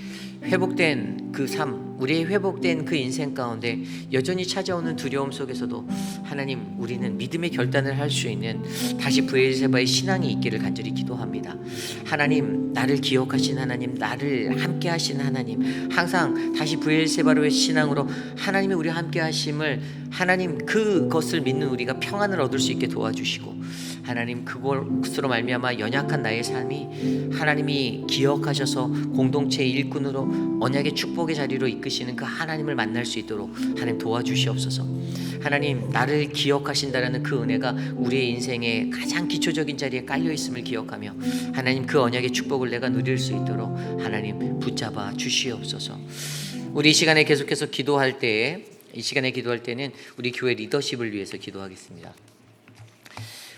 회복된 그 삶, 우리의 회복된 그 인생 가운데 여전히 찾아오는 두려움 속에서도 하나님, 우리는 믿음의 결단을 할 수 있는 다시 브엘세바의 신앙이 있기를 간절히 기도합니다. 하나님, 나를 기억하신 하나님, 나를 함께 하신 하나님, 항상 다시 브엘세바로의 신앙으로 하나님이 우리와 함께 하심을, 하나님 그것을 믿는 우리가 평안을 얻을 수 있게 도와주시고, 하나님 그것으로 말미암아 연약한 나의 삶이 하나님이 기억하셔서 공동체의 일꾼으로 언약의 축복의 자리로 이끄시는 그 하나님을 만날 수 있도록 하나님 도와주시옵소서. 하나님, 나를 기억하신다라는 그 은혜가 우리의 인생의 가장 기초적인 자리에 깔려있음을 기억하며 하나님 그 언약의 축복을 내가 누릴 수 있도록 하나님 붙잡아 주시옵소서. 우리 이 시간에 계속해서 기도할 때에, 이 시간에 기도할 때는 우리 교회 리더십을 위해서 기도하겠습니다.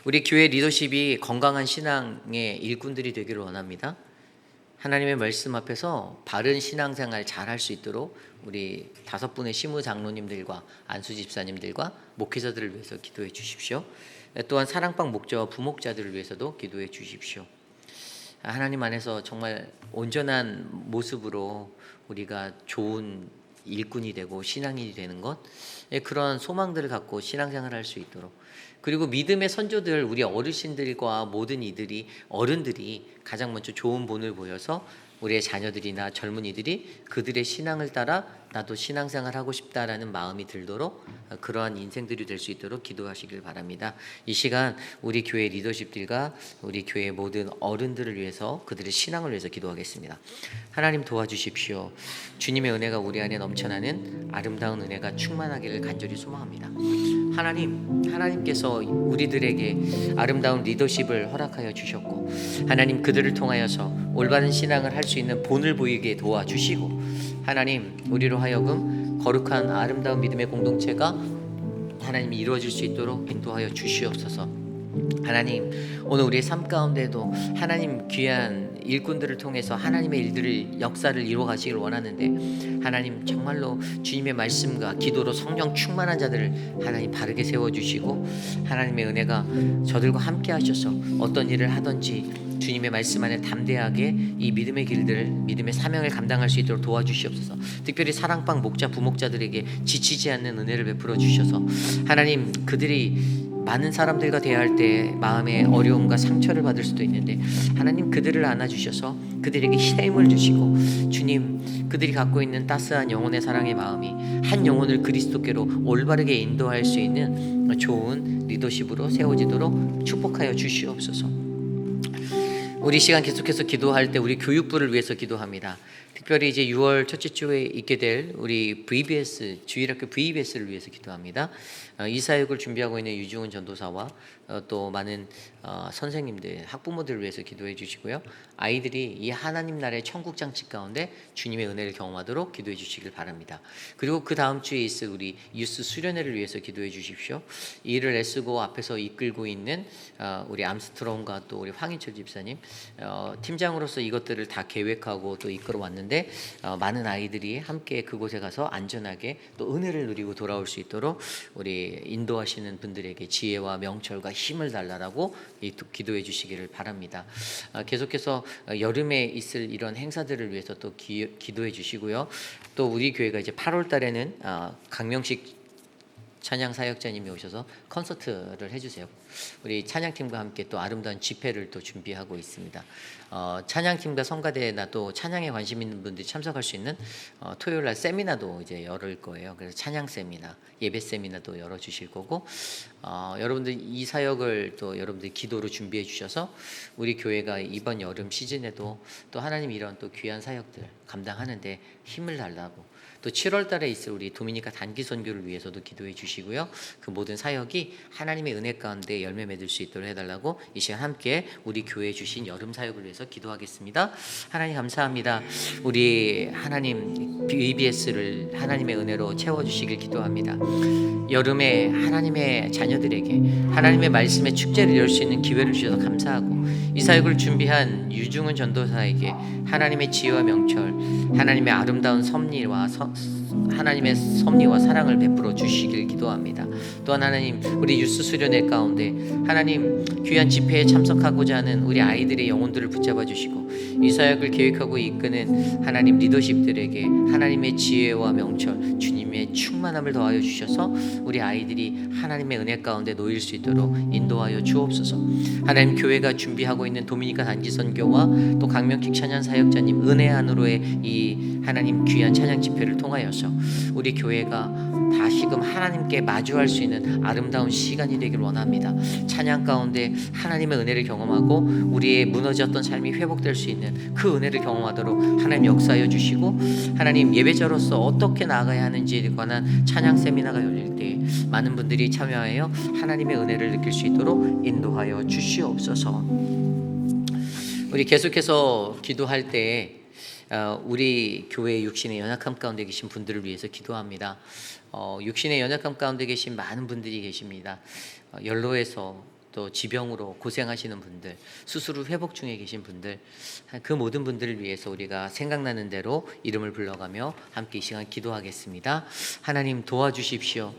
우리 교회 리더십이 건강한 신앙의 일꾼들이 되기를 원합니다. 하나님의 말씀 앞에서 바른 신앙생활 잘 할 수 있도록 우리 5분의 시무 장로님들과 안수 집사님들과 목회자들을 위해서 기도해 주십시오. 또한 사랑방 목자와 부목자들을 위해서도 기도해 주십시오. 하나님 안에서 정말 온전한 모습으로 우리가 좋은 일꾼이 되고 신앙인이 되는 것, 그런 소망들을 갖고 신앙생활을 할 수 있도록, 그리고 믿음의 선조들, 우리 어르신들과 모든 이들이, 어른들이 가장 먼저 좋은 본을 보여서 우리의 자녀들이나 젊은이들이 그들의 신앙을 따라 나도 신앙생활 하고 싶다라는 마음이 들도록 그러한 인생들이 될 수 있도록 기도하시길 바랍니다. 이 시간 우리 교회 리더십들과 우리 교회 모든 어른들을 위해서, 그들의 신앙을 위해서 기도하겠습니다. 하나님 도와주십시오. 주님의 은혜가 우리 안에 넘쳐나는 아름다운 은혜가 충만하기를 간절히 소망합니다. 하나님께서 우리들에게 아름다운 리더십을 허락하여 주셨고, 하나님 그들을 통하여서 올바른 신앙을 할 수 있는 본을 보이게 도와주시고, 하나님 우리로 하여금 거룩한 아름다운 믿음의 공동체가 하나님이 이루어질 수 있도록 인도하여 주시옵소서. 하나님, 오늘 우리의 삶 가운데도 하나님 귀한 일꾼들을 통해서 하나님의 일들을, 역사를 이루어 가시길 원하는데, 하나님 정말로 주님의 말씀과 기도로 성령 충만한 자들을 하나님 바르게 세워주시고, 하나님의 은혜가 저들과 함께 하셔서 어떤 일을 하든지 주님의 말씀 안에 담대하게 이 믿음의 길들, 믿음의 사명을 감당할 수 있도록 도와주시옵소서. 특별히 사랑방 목자, 부목자들에게 지치지 않는 은혜를 베풀어 주셔서 하나님, 그들이 많은 사람들과 대화할 때 마음의 어려움과 상처를 받을 수도 있는데, 하나님 그들을 안아주셔서 그들에게 힘을 주시고, 주님 그들이 갖고 있는 따스한 영혼의 사랑의 마음이 한 영혼을 그리스도께로 올바르게 인도할 수 있는 좋은 리더십으로 세워지도록 축복하여 주시옵소서. 우리 시간 계속해서 기도할 때 우리 교육부를 위해서 기도합니다. 특별히 이제 6월 첫째 주에 있게 될 우리 VBS 주일학교 VBS를 위해서 기도합니다. 이 사역을 준비하고 있는 유중훈 전도사와 또 많은 선생님들, 학부모들을 위해서 기도해 주시고요. 아이들이 이 하나님 나라의 천국 장치 가운데 주님의 은혜를 경험하도록 기도해 주시길 바랍니다. 그리고 그 다음 주에 있을 우리 유스 수련회를 위해서 기도해 주십시오. 이 일을 애쓰고 앞에서 이끌고 있는 우리 암스트롱과 또 우리 황인철 집사님 팀장으로서 이것들을 다 계획하고 또 이끌어 왔는데 많은 아이들이 함께 그곳에 가서 안전하게 또 은혜를 누리고 돌아올 수 있도록 우리 인도하시는 분들에게 지혜와 명철과 힘을 달라라고 기도해 주시기를 바랍니다. 계속해서 여름에 있을 이런 행사들을 위해서 또 기도해 주시고요. 또 우리 교회가 이제 8월 달에는 강명식 찬양 사역자님이 오셔서 콘서트를 해주세요. 우리 찬양팀과 함께 또 아름다운 집회를 또 준비하고 있습니다. 찬양팀과 성가대나 또 찬양에 관심 있는 분들이 참석할 수 있는 토요일날 세미나도 이제 열을 거예요. 그래서 찬양 세미나, 예배 세미나도 열어주실 거고, 여러분들 이 사역을 또 여러분들 기도로 준비해 주셔서 우리 교회가 이번 여름 시즌에도 또 하나님 이런 또 귀한 사역들 감당하는데 힘을 달라고, 또 7월 달에 있을 우리 도미니카 단기 선교를 위해서도 기도해 주시고요. 그 모든 사역이 하나님의 은혜 가운데 열매 맺을 수 있도록 해달라고 이 시간 함께 우리 교회에 주신 여름 사역을 위해서 기도하겠습니다. 하나님 감사합니다. 우리 하나님 BBS를 하나님의 은혜로 채워주시길 기도합니다. 여름에 하나님의 자녀들에게 하나님의 말씀의 축제를 열 수 있는 기회를 주셔서 감사하고, 이 사역을 준비한 유중훈 전도사에게 하나님의 지혜와 명철, 하나님의 아름다운 하나님의 섭리와 사랑을 베풀어 주시길 기도합니다. 또한 하나님 우리 유스 수련회 가운데 하나님 귀한 집회에 참석하고자 하는 우리 아이들의 영혼들을 붙잡아 주시고, 이 사역을 계획하고 이끄는 하나님 리더십들에게 하나님의 지혜와 명철, 주님의 충만함을 더하여 주셔서 우리 아이들이 하나님의 은혜 가운데 놓일 수 있도록 인도하여 주옵소서. 하나님 교회가 준비하고 있는 도미니카 단기 선교와 또 강명킥 찬양 사역자님 은혜 안으로의 이 하나님 귀한 찬양 집회를 통하여서 우리 교회가 다시금 하나님께 마주할 수 있는 아름다운 시간이 되길 원합니다. 찬양 가운데 하나님의 은혜를 경험하고 우리의 무너졌던 삶이 회복될 수 있는 그 은혜를 경험하도록 하나님 역사하여 주시고, 하나님 예배자로서 어떻게 나아가야 하는지에 관한 찬양 세미나가 열릴 때 많은 분들이 참여하여 하나님의 은혜를 느낄 수 있도록 인도하여 주시옵소서. 우리 계속해서 기도할 때 우리 교회 육신의 연약함 가운데 계신 분들을 위해서 기도합니다. 육신의 연약함 가운데 계신 많은 분들이 계십니다. 연로해서 또 지병으로 고생하시는 분들, 수술 후 회복 중에 계신 분들, 그 모든 분들을 위해서 우리가 생각나는 대로 이름을 불러가며 함께 이 시간 기도하겠습니다. 하나님 도와주십시오.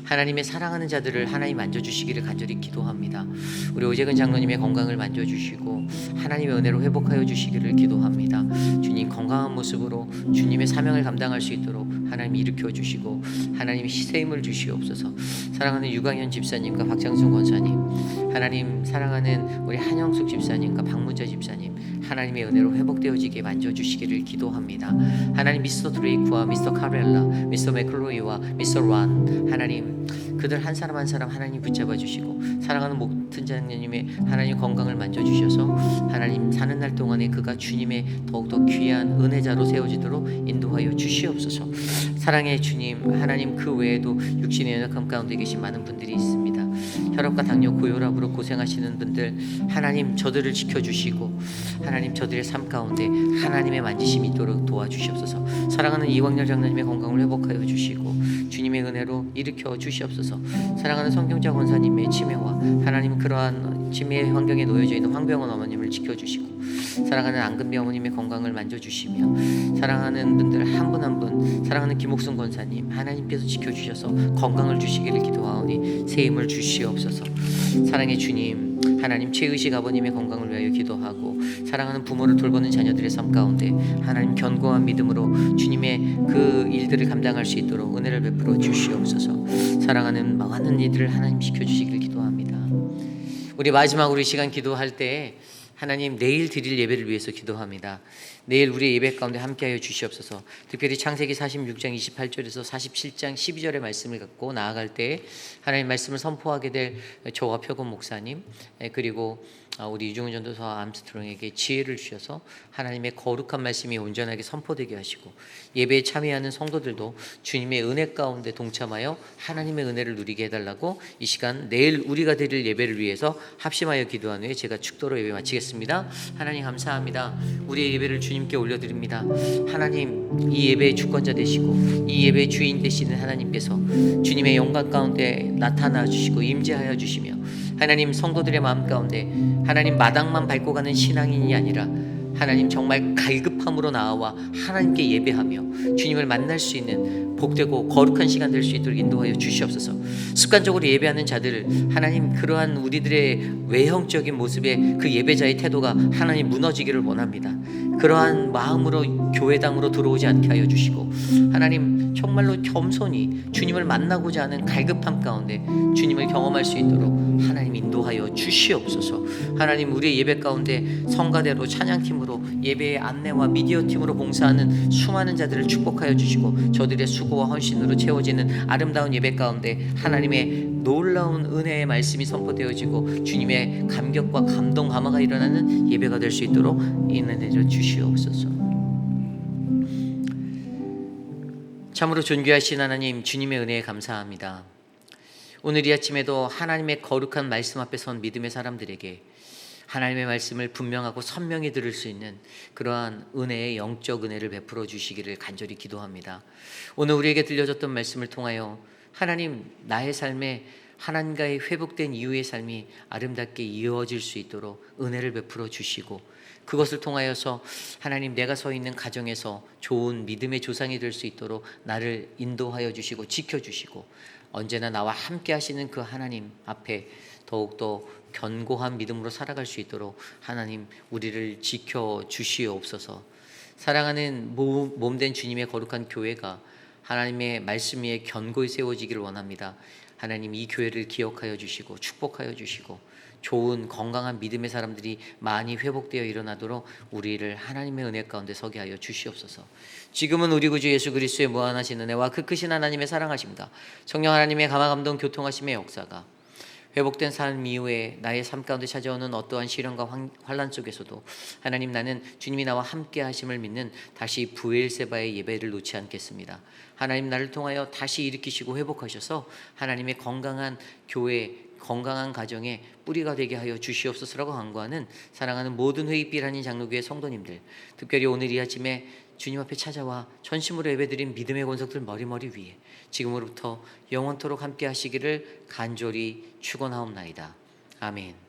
하나님의 사랑하는 자들을 하나님 만져주시기를 간절히 기도합니다. 우리 오재근 장로님의 건강을 만져주시고 하나님의 은혜로 회복하여 주시기를 기도합니다. 주님 건강한 모습으로 주님의 사명을 감당할 수 있도록 하나님 일으켜 주시고 하나님 새 힘을 주시옵소서. 사랑하는 유광현 집사님과 박장순 권사님, 하나님 사랑하는 우리 한영숙 집사님과 박문자 집사님, 하나님의 은혜로 회복되어지게 만져주시기를 기도합니다. 하나님 미스터 드레이크와 미스터 카렐라, 미스터 맥클로이와 미스터 란, 하나님 그들 한 사람 한 사람 하나님 붙잡아 주시고, 사랑하는 목튼 장로님의 하나님 건강을 만져주셔서 하나님 사는 날 동안에 그가 주님의 더욱더 귀한 은혜자로 세워지도록 인도하여 주시옵소서. 사랑의 주님, 하나님 그 외에도 육신의 연약함 가운데 계신 많은 분들이 있습니다. 혈압과 당뇨, 고혈압으로 고생하시는 분들, 하나님 저들을 지켜주시고 하나님 저들의 삶 가운데 하나님의 만지심이 있도록 도와주시옵소서. 사랑하는 이광렬 장로님의 건강을 회복하여 주시고 주님의 은혜로 일으켜 주시옵소서. 사랑하는 성경자 권사님의 치매와 하나님 그러한 치매의 환경에 놓여져 있는 황병원 어머님을 지켜주시고, 사랑하는 안금비 어머님의 건강을 만져주시며, 사랑하는 분들 한 분 한 분, 사랑하는 김옥순 권사님 하나님께서 지켜주셔서 건강을 주시기를 기도하오니 새 힘을 주시옵소서. 사랑의 주님, 하나님 최의식 아버님의 건강을 위하여 기도하고, 사랑하는 부모를 돌보는 자녀들의 삶 가운데 하나님 견고한 믿음으로 주님의 그 일들을 감당할 수 있도록 은혜를 베풀어 주시옵소서. 사랑하는 많은 이들을 하나님 지켜주시기를 기도합니다. 우리 마지막으로 이 시간 기도할 때 하나님 내일 드릴 예배를 위해서 기도합니다. 내일 우리의 예배 가운데 함께하여 주시옵소서. 특별히 창세기 46장 28절에서 47장 12절의 말씀을 갖고 나아갈 때 하나님 말씀을 선포하게 될 저와 표건 목사님, 그리고 우리 이중훈 전도사 암스트롱에게 지혜를 주셔서 하나님의 거룩한 말씀이 온전하게 선포되게 하시고 예배에 참여하는 성도들도 주님의 은혜 가운데 동참하여 하나님의 은혜를 누리게 해달라고 이 시간 내일 우리가 드릴 예배를 위해서 합심하여 기도한 후에 제가 축도로 예배 마치겠습니다. 하나님 감사합니다. 우리의 예배를 주님께 올려드립니다. 하나님, 이 예배의 주권자 되시고 이 예배의 주인 되시는 하나님께서 주님의 영광 가운데 나타나 주시고 임재하여 주시며 하나님, 성도들의 마음 가운데 하나님 마당만 밟고 가는 신앙인이 아니라 하나님 정말 갈급함으로 나와 하나님께 예배하며 주님을 만날 수 있는 복되고 거룩한 시간 될 수 있도록 인도하여 주시옵소서. 습관적으로 예배하는 자들, 하나님, 그러한 우리들의 외형적인 모습의 그 예배자의 태도가 하나님 무너지기를 원합니다. 그러한 마음으로 교회당으로 들어오지 않게 하여 주시고 하나님, 정말로 겸손히 주님을 만나고자 하는 갈급함 가운데 주님을 경험할 수 있도록 하나님 인도하여 주시옵소서. 하나님, 우리의 예배 가운데 성가대로 찬양팀으로 예배의 안내와 미디어 팀으로 봉사하는 수많은 자들을 축복하여 주시고 저들의 수고와 헌신으로 채워지는 아름다운 예배 가운데 하나님의 놀라운 은혜의 말씀이 선포되어지고 주님의 감격과 감동 감화가 일어나는 예배가 될 수 있도록 인도해 주시옵소서. 참으로 존귀하신 하나님, 주님의 은혜에 감사합니다. 오늘 이 아침에도 하나님의 거룩한 말씀 앞에 선 믿음의 사람들에게 하나님의 말씀을 분명하고 선명히 들을 수 있는 그러한 은혜의 영적 은혜를 베풀어 주시기를 간절히 기도합니다. 오늘 우리에게 들려줬던 말씀을 통하여 하나님, 나의 삶에 하나님과의 회복된 이후의 삶이 아름답게 이어질 수 있도록 은혜를 베풀어 주시고 그것을 통하여서 하나님, 내가 서 있는 가정에서 좋은 믿음의 조상이 될 수 있도록 나를 인도하여 주시고 지켜주시고 언제나 나와 함께 하시는 그 하나님 앞에 더욱더 견고한 믿음으로 살아갈 수 있도록 하나님, 우리를 지켜주시옵소서. 사랑하는 몸된 주님의 거룩한 교회가 하나님의 말씀 위에 견고히 세워지기를 원합니다. 하나님, 이 교회를 기억하여 주시고 축복하여 주시고 좋은 건강한 믿음의 사람들이 많이 회복되어 일어나도록 우리를 하나님의 은혜 가운데 서게 하여 주시옵소서. 지금은 우리 구주 예수 그리스도의 무한하신 은혜와 그 크신 하나님의 사랑하심과 성령 하나님의 감화감동 교통하심의 역사가 회복된 삶 이후에 나의 삶 가운데 찾아오는 어떠한 시련과 환난 속에서도 하나님, 나는 주님이 나와 함께 하심을 믿는 다시 브엘세바의 예배를 놓지 않겠습니다. 하나님, 나를 통하여 다시 일으키시고 회복하셔서 하나님의 건강한 교회, 건강한 가정의 뿌리가 되게 하여 주시옵소서라고 간구하는 사랑하는 모든 회의비라는 장로교회 성도님들, 특별히 오늘 이 아침에 주님 앞에 찾아와 전심으로 예배드린 믿음의 권속들 머리머리 위에 지금으로부터 영원토록 함께 하시기를 간절히 축원하옵나이다. 아멘.